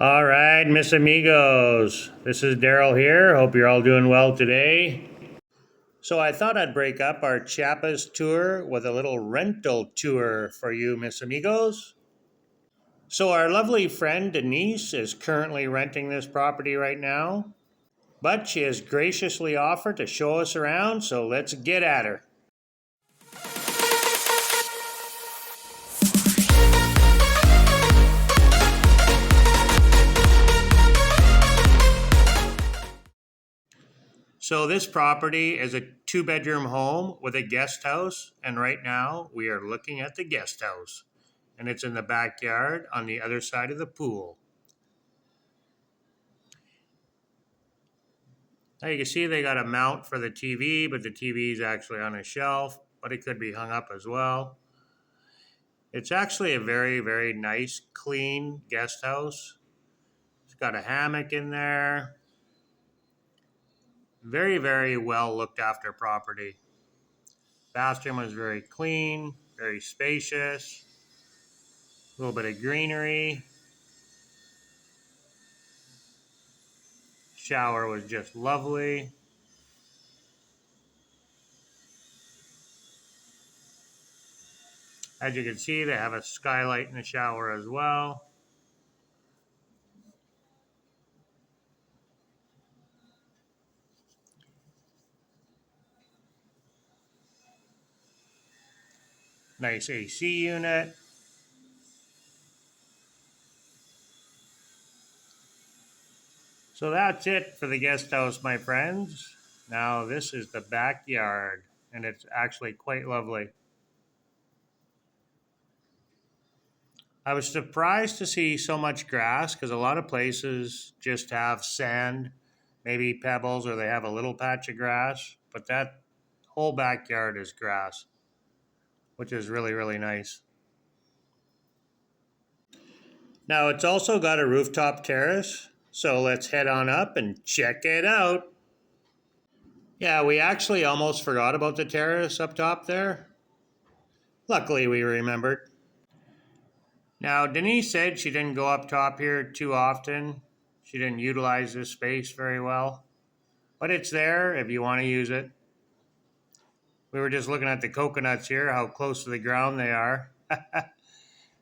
All right, Miss Amigos. This is Darryle here. Hope you're all doing well today. So I thought I'd break up our Chiapas tour with a little rental tour for you, Miss Amigos. So our lovely friend Denise is currently renting this property right now, but she has graciously offered to show us around, so let's get at her. So this property is a two-bedroom home with a guest house, and right now we are looking at the guest house, and it's in the backyard on the other side of the pool. Now you can see they got a mount for the TV, but the TV is actually on a shelf, but it could be hung up as well. It's actually a very, very nice, clean guest house. It's got a hammock in there. Very, very well looked after property. Bathroom was very clean, very spacious. A little bit of greenery. Shower was just lovely. As you can see, they have a skylight in the shower as well. Nice AC unit. So that's it for the guest house, my friends. Now this is the backyard, and it's actually quite lovely. I was surprised to see so much grass because a lot of places just have sand, maybe pebbles, or they have a little patch of grass, but that whole backyard is grass, which is really, really nice. Now it's also got a rooftop terrace, so let's head on up and check it out. Yeah, we actually almost forgot about the terrace up top there. Luckily, we remembered. Now, Denise said she didn't go up top here too often. She didn't utilize this space very well, but it's there if you want to use it. We were just looking at the coconuts here, how close to the ground they are.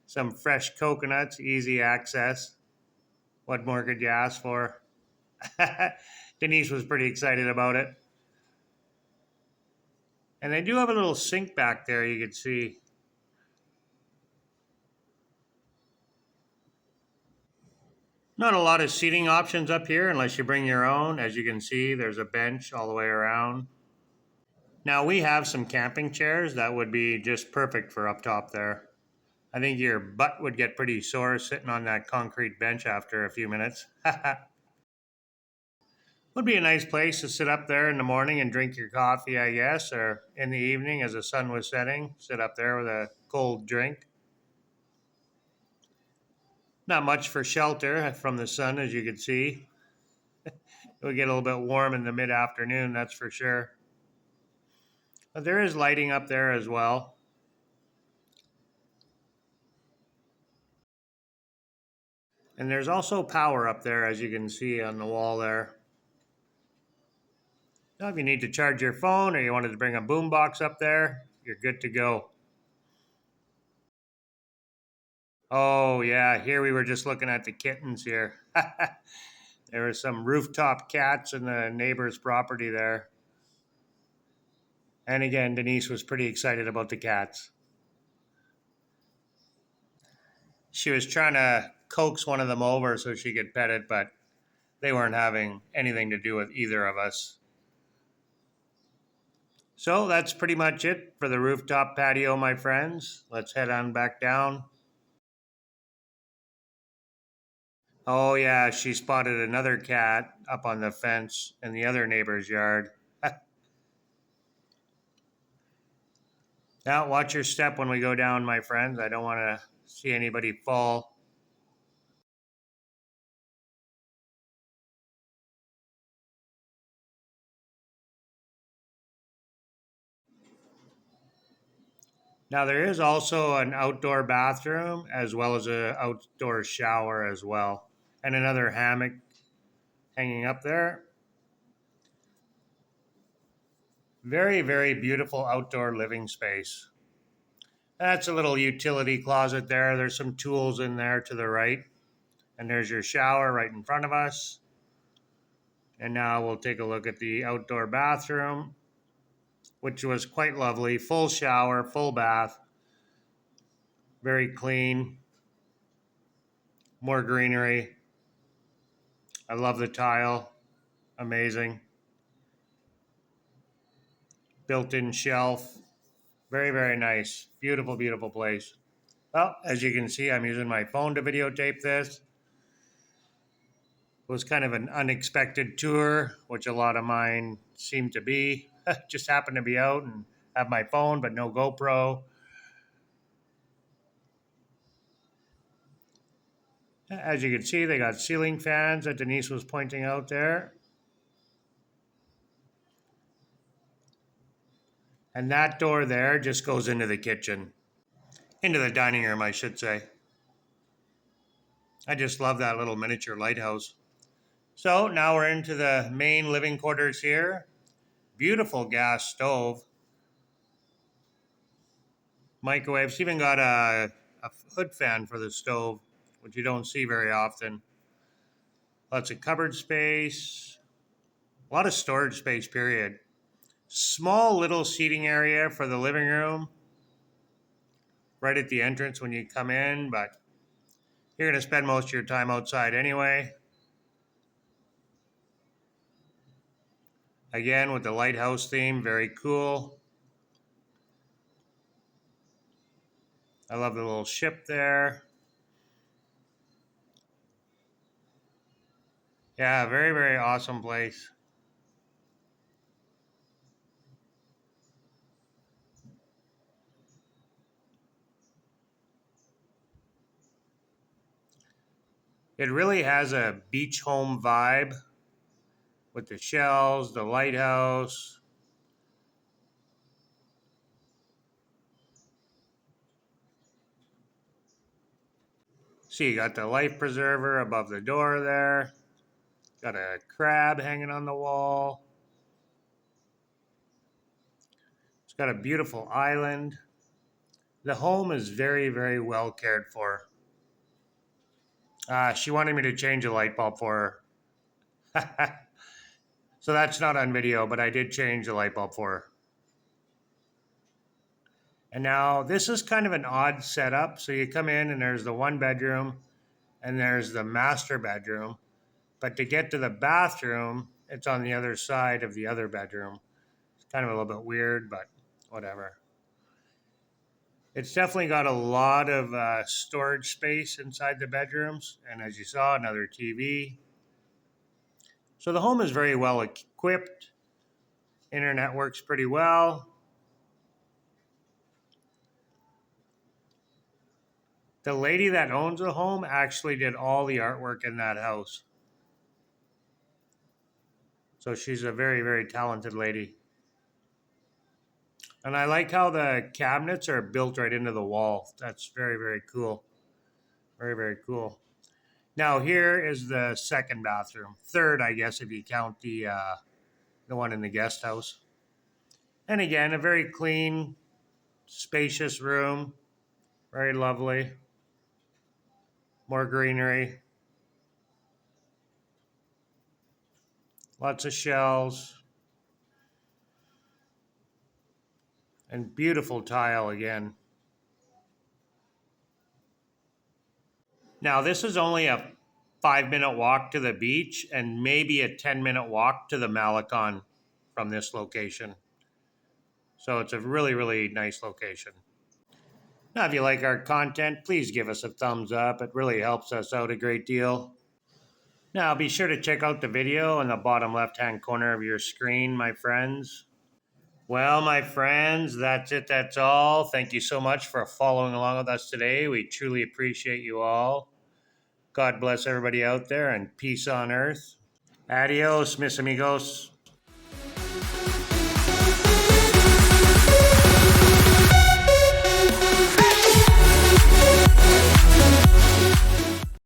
Some fresh coconuts, easy access. What more could you ask for? Denise was pretty excited about it. And they do have a little sink back there you can see. Not a lot of seating options up here unless you bring your own. As you can see, there's a bench all the way around. Now we have some camping chairs that would be just perfect for up top there. I think your butt would get pretty sore sitting on that concrete bench after a few minutes. Would be a nice place to sit up there in the morning and drink your coffee, I guess, or in the evening as the sun was setting, sit up there with a cold drink. Not much for shelter from the sun, as you can see. It would get a little bit warm in the mid-afternoon, that's for sure. But there is lighting up there as well. And there's also power up there, as you can see on the wall there. Now, if you need to charge your phone or you wanted to bring a boombox up there, you're good to go. Oh, yeah, here we were just looking at the kittens here. There were some rooftop cats in the neighbor's property there. And again, Denise was pretty excited about the cats. She was trying to coax one of them over so she could pet it, but they weren't having anything to do with either of us. So that's pretty much it for the rooftop patio, my friends. Let's head on back down. Oh, yeah, she spotted another cat up on the fence in the other neighbor's yard. Now, watch your step when we go down, my friends. I don't want to see anybody fall. Now, there is also an outdoor bathroom as well as an outdoor shower as well. and another hammock hanging up there. Very, very beautiful outdoor living space. That's a little utility closet there. There's some tools in there to the right. And there's your shower right in front of us. And now we'll take a look at the outdoor bathroom, which was quite lovely. Full shower, full bath, very clean, more greenery. I love the tile, amazing. Built-in shelf, very, very nice. Beautiful, beautiful place. Well, as you can see, I'm using my phone to videotape this. It was kind of an unexpected tour, which a lot of mine seem to be. Just happened to be out and have my phone, but no GoPro. As you can see, they got ceiling fans that Denise was pointing out there. And that door there just goes into the kitchen. Into the dining room, I should say. I just love that little miniature lighthouse. So now we're into the main living quarters here. Beautiful gas stove. Microwaves. Even got a hood fan for the stove, which you don't see very often. Lots of cupboard space. A lot of storage space, period. Small little seating area for the living room. Right at the entrance when you come in, but you're going to spend most of your time outside anyway. Again, with the lighthouse theme, very cool. I love the little ship there. Yeah, very, very awesome place. It really has a beach home vibe with the shells, the lighthouse. See, you got the life preserver above the door there. Got a crab hanging on the wall. It's got a beautiful island. The home is very, very well cared for. She wanted me to change a light bulb for her. So that's not on video, but I did change the light bulb for her. And now this is kind of an odd setup. So you come in and there's the one bedroom and there's the master bedroom. But to get to the bathroom, it's on the other side of the other bedroom. It's kind of a little bit weird, but whatever. It's definitely got a lot of storage space inside the bedrooms. And as you saw, another TV. So the home is very well equipped. Internet works pretty well. The lady that owns the home actually did all the artwork in that house. So she's a very, very talented lady. And I like how the cabinets are built right into the wall. That's very, very cool. Very, very cool. Now here is the second bathroom. Third, I guess, if you count the one in the guest house. And again, a very clean, spacious room. Very lovely. More greenery. Lots of shells. And beautiful tile again. Now, this is only a 5-minute walk to the beach and maybe a 10-minute walk to the Malecon from this location. So it's a really, really nice location. Now, if you like our content, please give us a thumbs up. It really helps us out a great deal. Now, be sure to check out the video in the bottom left-hand corner of your screen, my friends. Well, my friends, that's it. That's all. Thank you so much for following along with us today. We truly appreciate you all. God bless everybody out there and peace on earth. Adios, mis amigos.